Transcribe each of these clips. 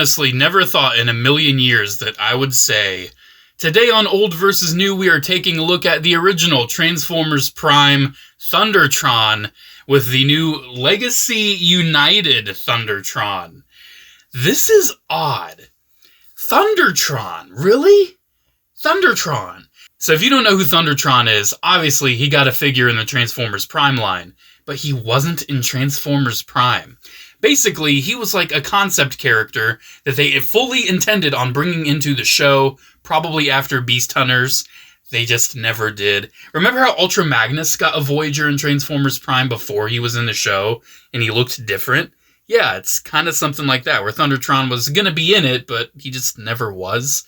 honestly never thought in a million years that I would say, today on Old vs. New, we are taking a look at the original Transformers Prime THUNDERTRON with the new Legacy United THUNDERTRON. This is odd. THUNDERTRON? Really? THUNDERTRON. So if you don't know who THUNDERTRON is, obviously he got a figure in the Transformers Prime line, but he wasn't in Transformers Prime. Basically, he was like a concept character that they fully intended on bringing into the show, probably after Beast Hunters. They just never did. Remember how Ultra Magnus got a Voyager in Transformers Prime before he was in the show, and he looked different? Yeah, it's kind of something like that, where THUNDERTRON was going to be in it, but he just never was.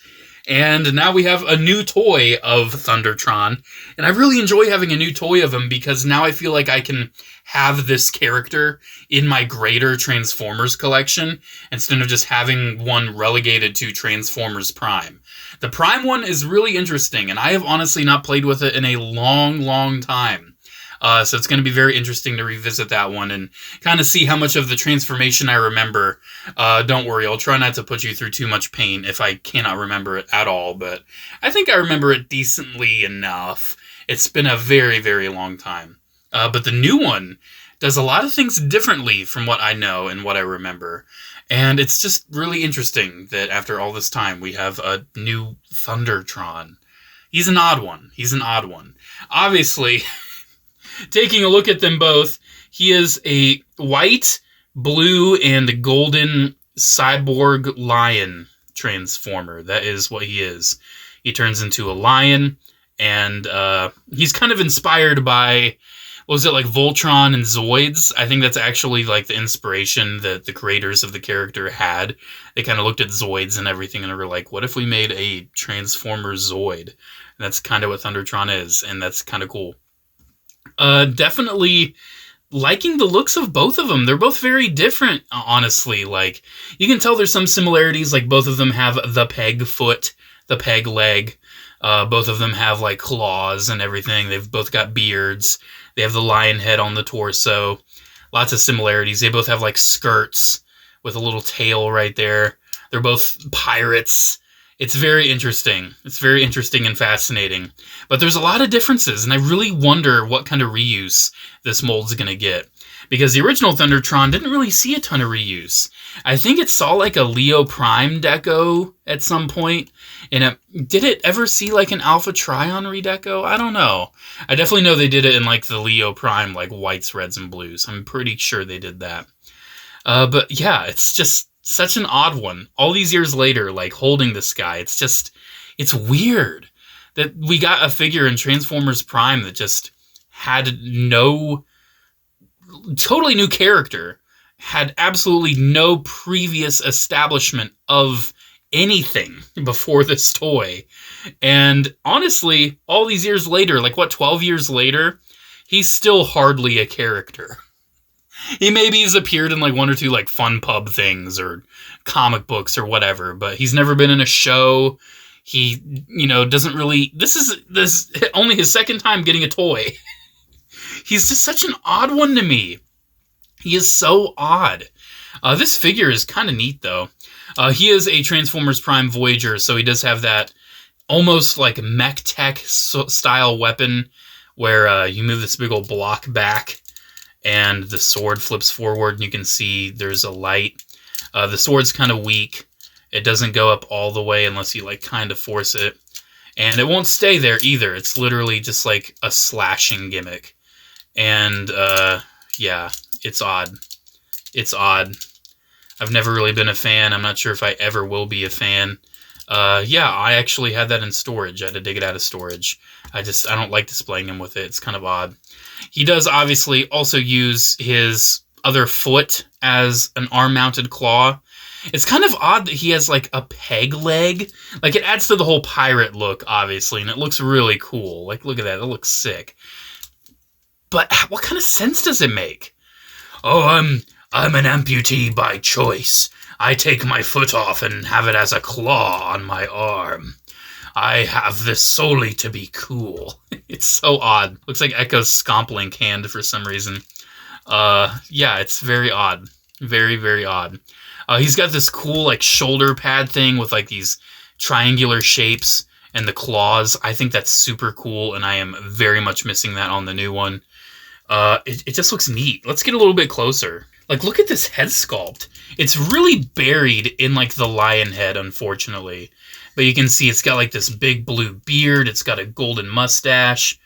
And now we have a new toy of THUNDERTRON, and I really enjoy having a new toy of him because now I feel like I can have this character in my greater Transformers collection instead of just having one relegated to Transformers Prime. The Prime one is really interesting, and I have honestly not played with it in a long, long time. So it's going to be very interesting to revisit that one and kind of see how much of the transformation I remember. Don't worry, I'll try not to put you through too much pain if I cannot remember it at all, but I think I remember it decently enough. It's been a very, very long time. But the new one does a lot of things differently from what I know and what I remember. And it's just really interesting that after all this time, we have a new THUNDERTRON. He's an odd one. Obviously, taking a look at them both, he is a white, blue, and golden cyborg lion transformer. That is what he is. He turns into a lion, and he's kind of inspired by, what was it, like Voltron and Zoids? I think that's actually like the inspiration that the creators of the character had. They kind of looked at Zoids and everything, and they were like, what if we made a Transformer Zoid? And that's kind of what THUNDERTRON is, and that's kind of cool. Definitely liking the looks of both of them. They're both very different, honestly. Like, you can tell there's some similarities, like both of them have the peg foot, the peg leg. Both of them have, like, claws and everything. They've both got beards. They have the lion head on the torso. Lots of similarities. They both have, like, skirts with a little tail right there. They're both pirates. It's very interesting. It's very interesting and fascinating. But there's a lot of differences, and I really wonder what kind of reuse this mold's going to get. Because the original THUNDERTRON didn't really see a ton of reuse. I think it saw like a Leo Prime deco at some point. And did it ever see like an Alpha Trion redeco? I don't know. I definitely know they did it in like the Leo Prime, like whites, reds, and blues. I'm pretty sure they did that. But yeah, it's just such an odd one. All these years later, like holding this guy, it's weird that we got a figure in Transformers Prime that just had no, totally new character, had absolutely no previous establishment of anything before this toy. And honestly, all these years later, like what, 12 years later, he's still hardly a character. He maybe has appeared in like one or two like fun pub things or comic books or whatever, but he's never been in a show. He, doesn't really, this is only his second time getting a toy. He's just such an odd one to me. He is so odd. This figure is kind of neat though. He is a Transformers Prime Voyager, so he does have that almost like mech tech style weapon where you move this big old block back and the sword flips forward, and you can see there's a light. The sword's kind of weak. It doesn't go up all the way unless you like kind of force it. And it won't stay there either. It's literally just like a slashing gimmick. And yeah, it's odd. It's odd. I've never really been a fan. I'm not sure if I ever will be a fan. Yeah, I actually had that in storage. I had to dig it out of storage. I don't like displaying him with it. It's kind of odd. He does obviously also use his other foot as an arm-mounted claw. It's kind of odd that he has like a peg leg. Like, it adds to the whole pirate look, obviously, and it looks really cool. Like, look at that. It looks sick. But what kind of sense does it make? Oh, I'm an amputee by choice. I take my foot off and have it as a claw on my arm. I have this solely to be cool. It's so odd. Looks like Echo's Scomplink hand for some reason. Yeah, it's very odd. Very, very odd. He's got this cool like shoulder pad thing with like these triangular shapes and the claws. I think that's super cool, and I am very much missing that on the new one. It just looks neat. Let's get a little bit closer. Like, look at this head sculpt. It's really buried in like the lion head, unfortunately. But you can see it's got like this big blue beard. It's got a golden mustache.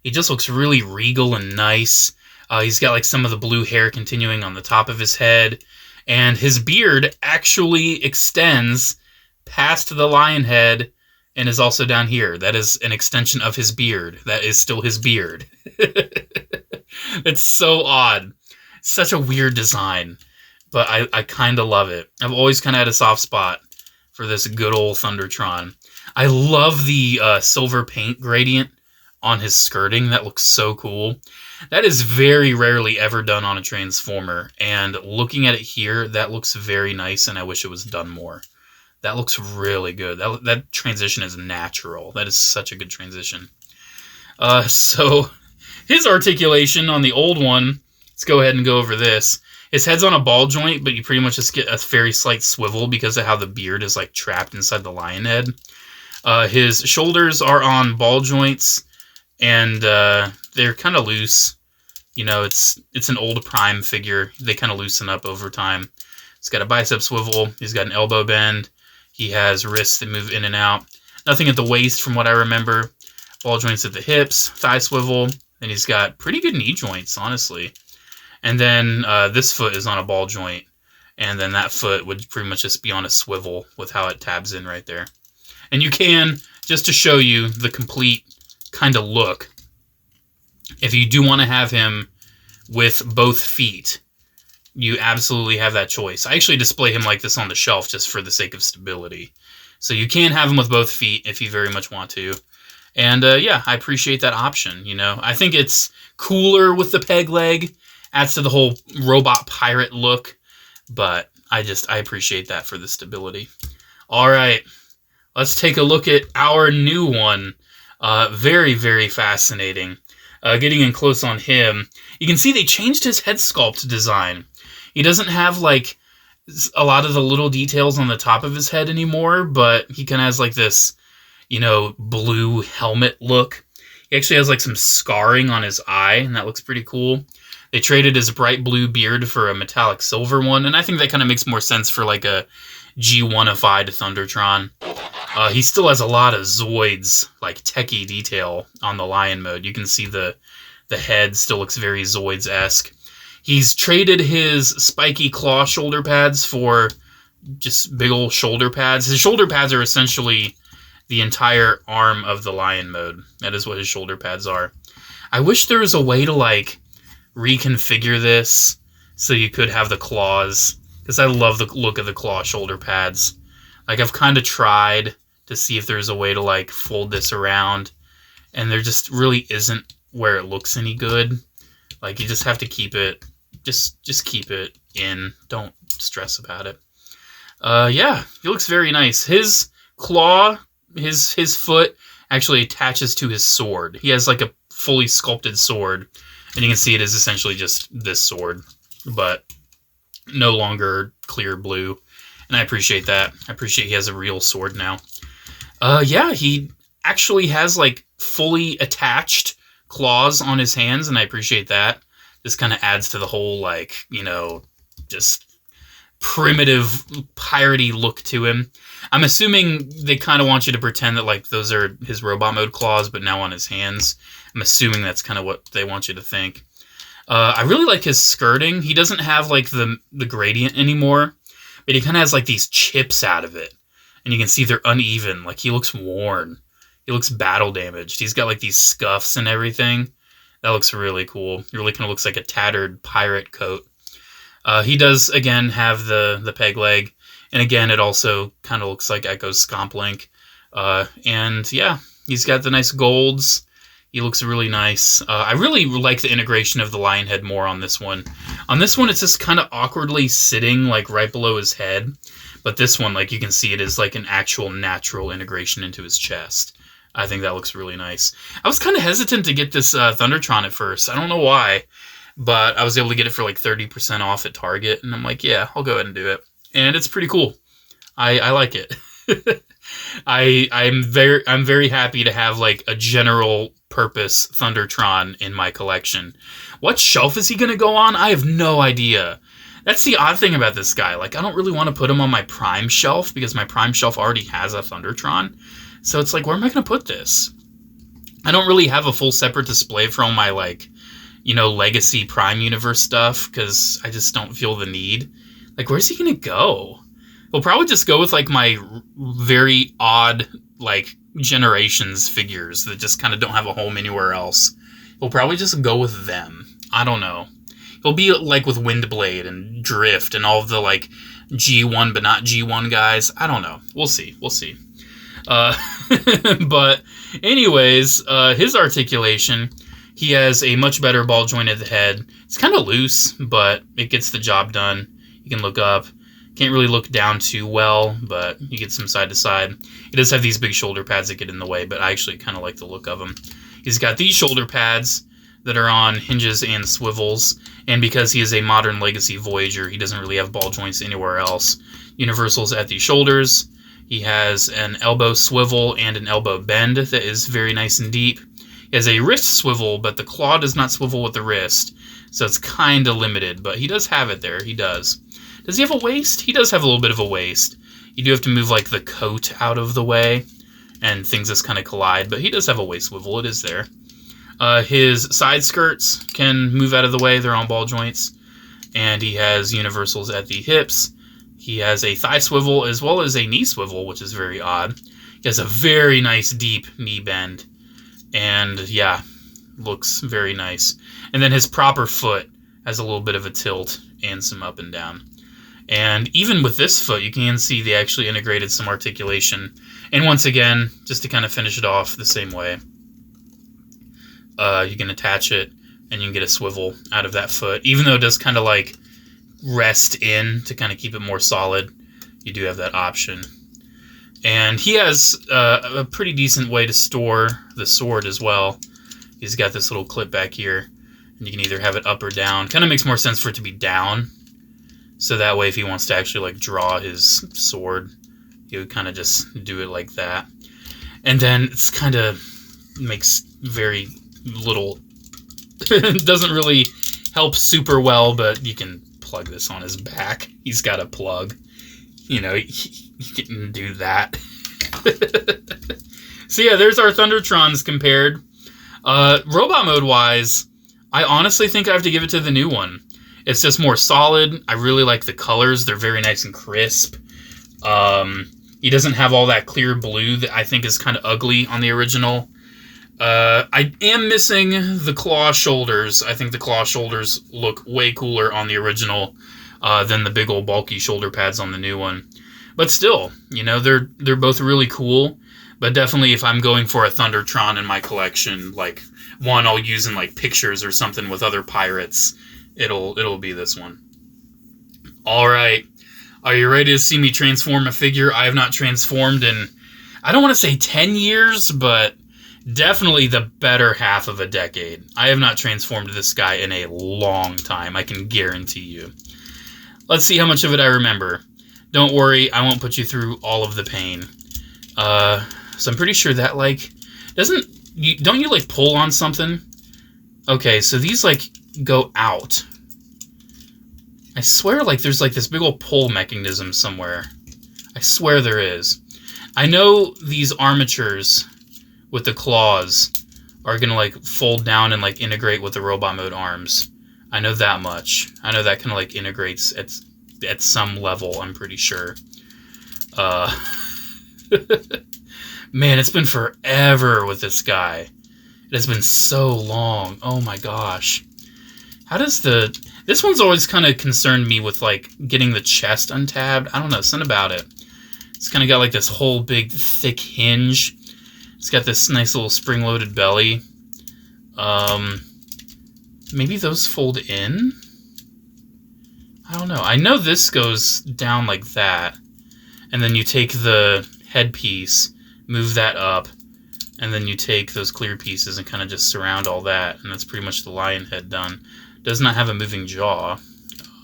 He just looks really regal and nice. He's got like some of the blue hair continuing on the top of his head. And his beard actually extends past the lion head and is also down here. That is an extension of his beard. That is still his beard. It's so odd. Such a weird design. But I kind of love it. I've always kind of had a soft spot for this good old THUNDERTRON. I love the silver paint gradient on his skirting. That looks so cool. That is very rarely ever done on a Transformer. And looking at it here, that looks very nice, and I wish it was done more. That looks really good. That transition is natural. That is such a good transition. So his articulation on the old one, let's go ahead and go over this. His head's on a ball joint, but you pretty much just get a very slight swivel because of how the beard is like trapped inside the lion head. His shoulders are on ball joints, and they're kind of loose. You know, it's an old Prime figure. They kind of loosen up over time. He's got a bicep swivel. He's got an elbow bend. He has wrists that move in and out. Nothing at the waist from what I remember. Ball joints at the hips, thigh swivel, and he's got pretty good knee joints, honestly. And then this foot is on a ball joint, and then that foot would pretty much just be on a swivel with how it tabs in right there. And you can, just to show you the complete kind of look, if you do want to have him with both feet, you absolutely have that choice. I actually display him like this on the shelf just for the sake of stability. So you can have him with both feet if you very much want to. And yeah, I appreciate that option, you know. I think it's cooler with the peg leg. Adds to the whole robot pirate look. But I appreciate that for the stability. All right, let's take a look at our new one. Very, very fascinating. Getting in close on him, you can see they changed his head sculpt design. He doesn't have like a lot of the little details on the top of his head anymore, but he kind of has like this, you know, blue helmet look. He actually has like some scarring on his eye, and that looks pretty cool. They traded his bright blue beard for a metallic silver one, and I think that kind of makes more sense for like a G1-ified THUNDERTRON. He still has a lot of Zoids, like techie detail on the Lion mode. You can see the head still looks very Zoids-esque. He's traded his spiky claw shoulder pads for just big old shoulder pads. His shoulder pads are essentially the entire arm of the Lion mode. That is what his shoulder pads are. I wish there was a way to like reconfigure this so you could have the claws, because I love the look of the claw shoulder pads. Like, I've kind of tried to see if there's a way to like fold this around, and there just really isn't where it looks any good. Like, you just have to keep it, just keep it in. Don't stress about it. Yeah, he looks very nice. His claw, his foot actually attaches to his sword. He has like a fully sculpted sword, and you can see it is essentially just this sword, but no longer clear blue. And I appreciate that. I appreciate he has a real sword now. Yeah, he actually has like fully attached claws on his hands, and I appreciate that. This kind of adds to the whole, like, you know, just primitive piratey look to him. I'm assuming they kind of want you to pretend that like those are his robot mode claws, but now on his hands. I'm assuming that's kind of what they want you to think. I really like his skirting. He doesn't have like the gradient anymore, but he kind of has like these chips out of it. And you can see they're uneven. Like, he looks worn. He looks battle damaged. He's got like these scuffs and everything. That looks really cool. It really kind of looks like a tattered pirate coat. He does, again, have the peg leg. And again, it also kind of looks like Echo's Scomp Link. And yeah, he's got the nice golds. He looks really nice. I really like the integration of the lion head more on this one. On this one, it's just kind of awkwardly sitting like right below his head. But this one, like, you can see it is like an actual natural integration into his chest. I think that looks really nice. I was kind of hesitant to get this THUNDERTRON at first. I don't know why, but I was able to get it for like 30% off at Target. And I'm like, yeah, I'll go ahead and do it. and it's pretty cool. I like it. I'm very happy to have like a general purpose THUNDERTRON in my collection. What shelf is he gonna go on? I have no idea. That's the odd thing about this guy. Like, I don't really want to put him on my Prime shelf because my Prime shelf already has a THUNDERTRON. So it's like, where am I gonna put this? I don't really have a full separate display for all my, like, you know, Legacy Prime Universe stuff because I just don't feel the need. Like, where's he gonna go? He'll probably just go with, like, my very odd, like, Generations figures that just kind of don't have a home anywhere else. He'll probably just go with them. I don't know. He'll be, like, with Windblade and Drift and all of the, like, G1 but not G1 guys. I don't know. We'll see. We'll see. But anyways, his articulation, he has a much better ball jointed head. It's kind of loose, but it gets the job done. You can look up. Can't really look down too well, but you get some side to side. He does have these big shoulder pads that get in the way, but I actually kind of like the look of him. He's got these shoulder pads that are on hinges and swivels, and because he is a modern Legacy Voyager, he doesn't really have ball joints anywhere else. Universals at the shoulders. He has an elbow swivel and an elbow bend that is very nice and deep. He has a wrist swivel, but the claw does not swivel with the wrist, so it's kind of limited, but he does have it there. He does. Does he have a waist? He does have a little bit of a waist. You do have to move, like, the coat out of the way, and things just kind of collide, but he does have a waist swivel. It is there. His side skirts can move out of the way. They're on ball joints. And he has universals at the hips. He has a thigh swivel as well as a knee swivel, which is very odd. He has a very nice deep knee bend. And, yeah, looks very nice. And then his proper foot has a little bit of a tilt and some up and down. And even with this foot, you can see they actually integrated some articulation. And once again, just to kind of finish it off the same way, you can attach it and you can get a swivel out of that foot. Even though it does kind of like rest in to kind of keep it more solid, you do have that option. And he has a pretty decent way to store the sword as well. He's got this little clip back here, and you can either have it up or down. Kind of makes more sense for it to be down. So that way, if he wants to actually like draw his sword, he would kind of just do it like that. And then it's kind of makes very little, doesn't really help super well, but you can plug this on his back. He's got a plug. You know, he can do that. So yeah, there's our THUNDERTRONs compared. Robot mode wise, I honestly think I have to give it to the new one. It's just more solid. I really like the colors. They're very nice and crisp. He doesn't have all that clear blue that I think is kind of ugly on the original. I am missing the claw shoulders. I think the claw shoulders look way cooler on the original than the big old bulky shoulder pads on the new one. But still, you know, they're both really cool. But definitely if I'm going for a THUNDERTRON in my collection, like one I'll use in like pictures or something with other pirates, it'll be this one. All right. Are you ready to see me transform a figure I have not transformed in, I don't want to say 10 years, but definitely the better half of a decade. I have not transformed this guy in a long time, I can guarantee you. Let's see how much of it I remember. Don't worry, I won't put you through all of the pain. So I'm pretty sure that, like, don't you, like, pull on something? Okay, so these, like, go out. I swear, like, there's, like, this big old pull mechanism somewhere. I swear there is. I know these armatures with the claws are gonna, like, fold down and, like, integrate with the robot mode arms. I know that much. I know that kind of, like, integrates at some level, I'm pretty sure. Man, it's been forever with this guy. It has been so long. Oh my gosh. How does this one's always kind of concerned me with, like, getting the chest untabbed. I don't know, something about it. It's kind of got, like, this whole big, thick hinge. It's got this nice little spring-loaded belly. Maybe those fold in? I don't know. I know this goes down like that. And then you take the headpiece, move that up, and then you take those clear pieces and kind of just surround all that. And that's pretty much the lion head done. Does not have a moving jaw.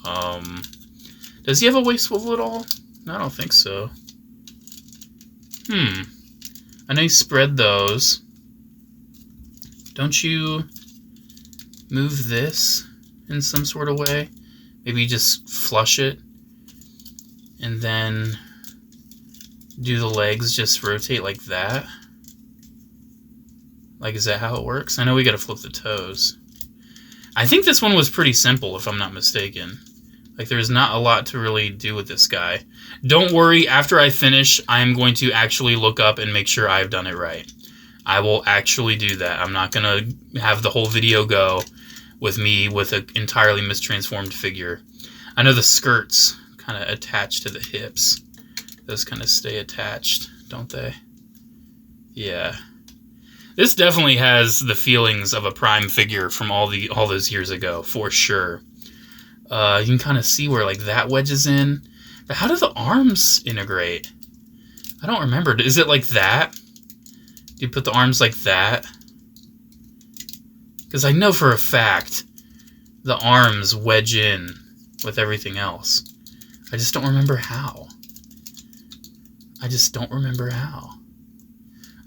Doesn't Does he have a waist swivel at all? No, I don't think so. I know you spread those. Don't you move this in some sort of way? Maybe just flush it and then do the legs just rotate like that? Like, is that how it works? I know we gotta flip the toes. I think this one was pretty simple, if I'm not mistaken. Like, there's not a lot to really do with this guy. Don't worry, after I finish, I'm going to actually look up and make sure I've done it right. I will actually do that. I'm not gonna have the whole video go with me with an entirely mistransformed figure. I know the skirts kind of attach to the hips. Those kind of stay attached, don't they? Yeah. This definitely has the feelings of a Prime figure from all those years ago, for sure. You can kind of see where like that wedges in. But how do the arms integrate? I don't remember. Is it like that? Do you put the arms like that? Because I know for a fact the arms wedge in with everything else. I just don't remember how. I just don't remember how.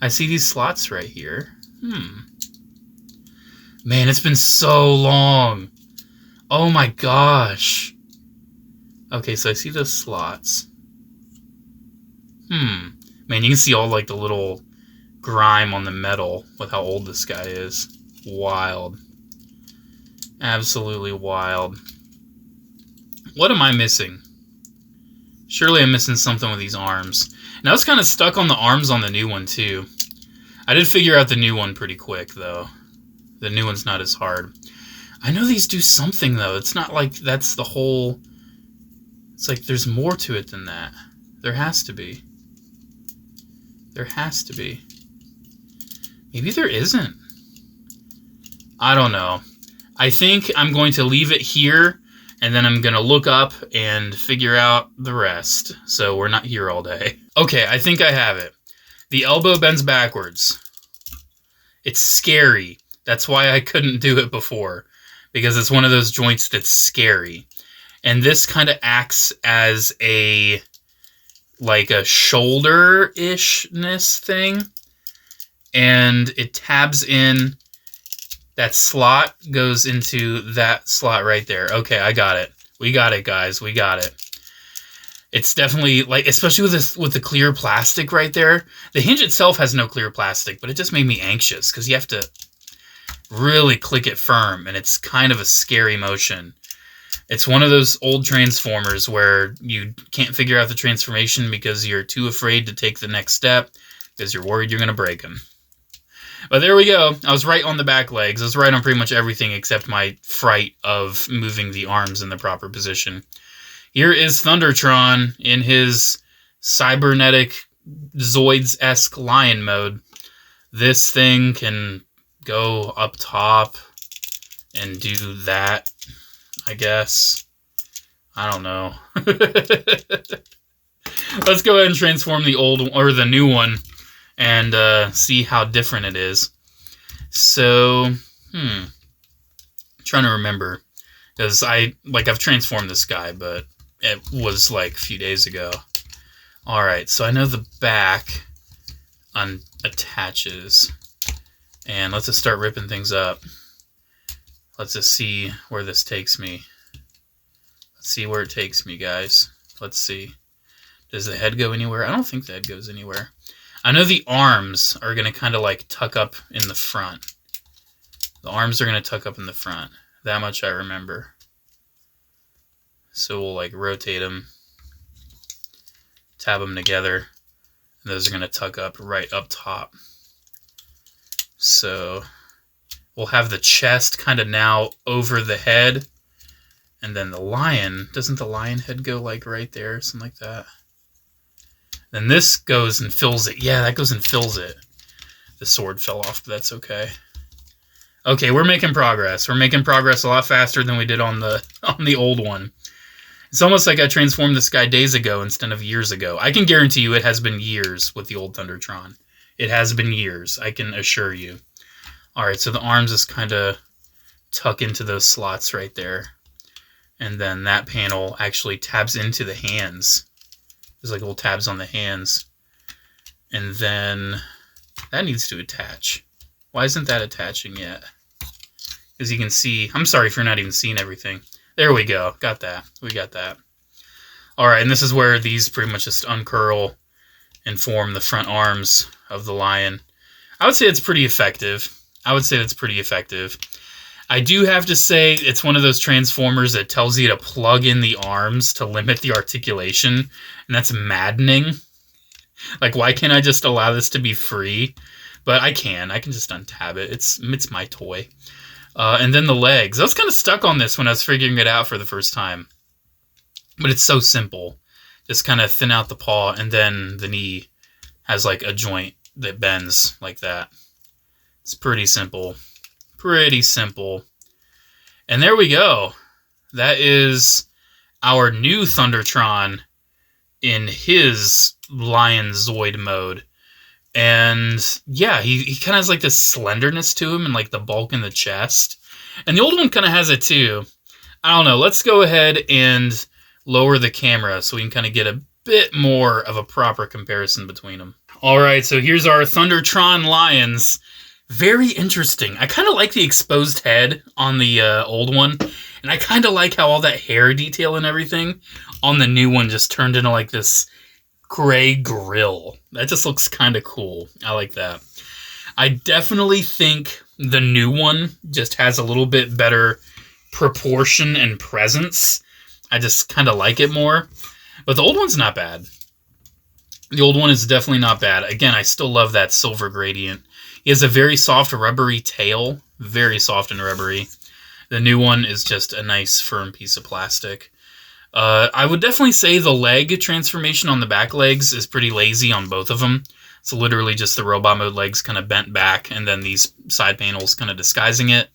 I see these slots right here. Man, it's been so long. Oh my gosh. Okay, so I see those slots. Man, you can see all like the little grime on the metal with how old this guy is. Wild. Absolutely wild. What am I missing? Surely I'm missing something with these arms. And I was kind of stuck on the arms on the new one too. I did figure out the new one pretty quick though. The new one's not as hard. I know these do something though. It's not like that's the whole... It's like there's more to it than that. There has to be. There has to be. Maybe there isn't. I don't know. I think I'm going to leave it here, and then I'm going to look up and figure out the rest. So we're not here all day. Okay, I think I have it. The elbow bends backwards. It's scary. That's why I couldn't do it before. Because it's one of those joints that's scary. And this kind of acts as a... like a shoulder-ishness thing. And it tabs in... that slot goes into that slot right there. Okay, I got it. We got it, guys. We got it. It's definitely, like, especially with the clear plastic right there. The hinge itself has no clear plastic, but it just made me anxious because you have to really click it firm, and it's kind of a scary motion. It's one of those old Transformers where you can't figure out the transformation because you're too afraid to take the next step because you're worried you're going to break them. But there we go. I was right on the back legs. I was right on pretty much everything except my fright of moving the arms in the proper position. Here is THUNDERTRON in his cybernetic Zoids-esque lion mode. This thing can go up top and do that, I guess. I don't know. Let's go ahead and transform the old or the new one and see how different it is. So, I'm trying to remember, because I've transformed this guy, but it was like a few days ago. All right, so I know the back attaches, and let's just start ripping things up. Let's just see where this takes me. Let's see where it takes me, guys. Let's see. Does the head go anywhere? I don't think the head goes anywhere. I know the arms are going to kind of like tuck up in the front. The arms are going to tuck up in the front. That much I remember. So we'll like rotate them, tab them together, and those are going to tuck up right up top. So we'll have the chest kind of now over the head, and then the lion, doesn't the lion head go like right there, something like that? Then this goes and fills it. Yeah, that goes and fills it. The sword fell off, but that's okay. Okay, we're making progress. We're making progress a lot faster than we did on the old one. It's almost like I transformed this guy days ago instead of years ago. I can guarantee you it has been years with the old THUNDERTRON. It has been years, I can assure you. Alright, so the arms just kind of tuck into those slots right there. And then that panel actually tabs into the hands. There's like little tabs on the hands. And then that needs to attach. Why isn't that attaching yet? As you can see, I'm sorry if you're not even seeing everything. There we go. Got that. We got that. All right, and this is where these pretty much just uncurl and form the front arms of the lion. I would say it's pretty effective. I do have to say it's one of those transformers that tells you to plug in the arms to limit the articulation, and that's maddening. Like, why can't I just allow this to be free? But I can just untab it. It's my toy. And then the legs. I was kind of stuck on this when I was figuring it out for the first time. But it's so simple. Just kind of thin out the paw, and then the knee has like a joint that bends like that. It's pretty simple. Pretty simple. And there we go. That is our new Thundertron in his Lion Zoid mode. And yeah, he kind of has like this slenderness to him and like the bulk in the chest. And the old one kind of has it too. I don't know. Let's go ahead and lower the camera so we can kind of get a bit more of a proper comparison between them. All right, so here's our Thundertron Lions. Very interesting. I kind of like the exposed head on the old one. And I kind of like how all that hair detail and everything on the new one just turned into like this gray grill. That just looks kind of cool. I like that. I definitely think the new one just has a little bit better proportion and presence. I just kind of like it more. But the old one's not bad. The old one is definitely not bad. Again, I still love that silver gradient. He has a very soft, rubbery tail. Very soft and rubbery. The new one is just a nice, firm piece of plastic. I would definitely say the leg transformation on the back legs is pretty lazy on both of them. It's literally just the robot mode legs kind of bent back, and then these side panels kind of disguising it.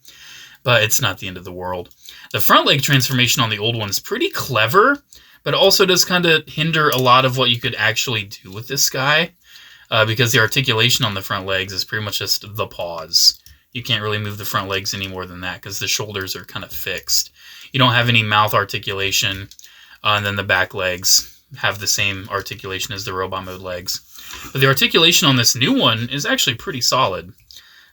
But it's not the end of the world. The front leg transformation on the old one's pretty clever, but also does kind of hinder a lot of what you could actually do with this guy, because the articulation on the front legs is pretty much just the paws. You can't really move the front legs any more than that because the shoulders are kind of fixed. You don't have any mouth articulation, and then the back legs have the same articulation as the robot mode legs. But the articulation on this new one is actually pretty solid.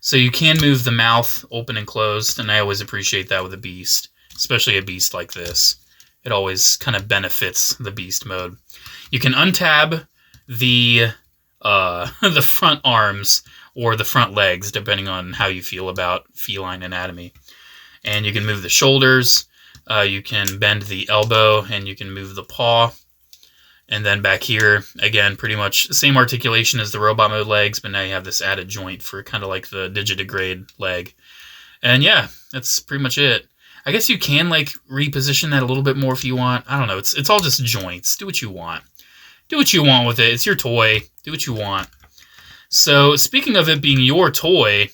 So you can move the mouth open and closed, and I always appreciate that with a beast, especially a beast like this. It always kind of benefits the beast mode. You can untab the front arms or the front legs, depending on how you feel about feline anatomy. And you can move the shoulders, you can bend the elbow, and you can move the paw. And then back here, again, pretty much the same articulation as the robot mode legs, but now you have this added joint for kind of like the digitigrade leg. And yeah, that's pretty much it. I guess you can like reposition that a little bit more if you want. I don't know. It's all just joints. Do what you want. Do what you want with it. It's your toy. Do what you want. So speaking of it being your toy,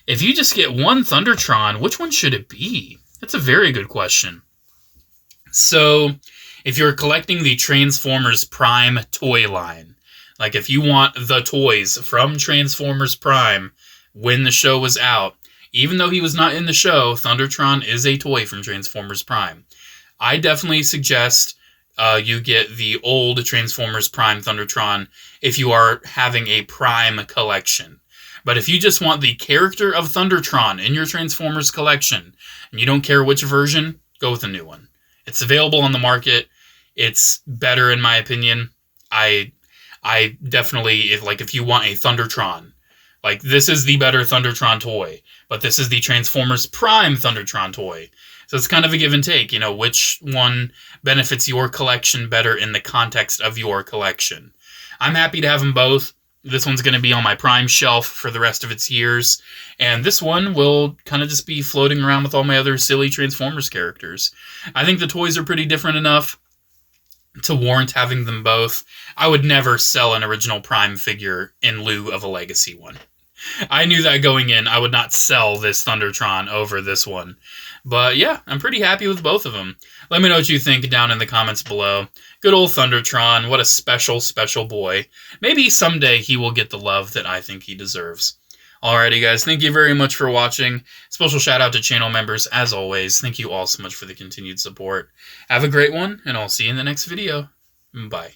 if you just get one Thundertron, which one should it be? That's a very good question. So if you're collecting the Transformers Prime toy line, like if you want the toys from Transformers Prime when the show was out, even though he was not in the show, Thundertron is a toy from Transformers Prime. I definitely suggest you get the old Transformers Prime Thundertron if you are having a Prime collection. But if you just want the character of Thundertron in your Transformers collection, and you don't care which version, go with a new one. It's available on the market. It's better in my opinion. I definitely, if you want a Thundertron, like this is the better Thundertron toy, but this is the Transformers Prime Thundertron toy. So it's kind of a give and take, you know, which one benefits your collection better in the context of your collection. I'm happy to have them both. This one's going to be on my Prime shelf for the rest of its years, and this one will kind of just be floating around with all my other silly Transformers characters. I think the toys are pretty different enough to warrant having them both. I would never sell an original Prime figure in lieu of a Legacy one. I knew that going in. I would not sell this Thundertron over this one. But yeah, I'm pretty happy with both of them. Let me know what you think down in the comments below. Good old Thundertron. What a special, special boy. Maybe someday he will get the love that I think he deserves. Alrighty, guys. Thank you very much for watching. Special shout out to channel members, as always. Thank you all so much for the continued support. Have a great one, and I'll see you in the next video. Bye.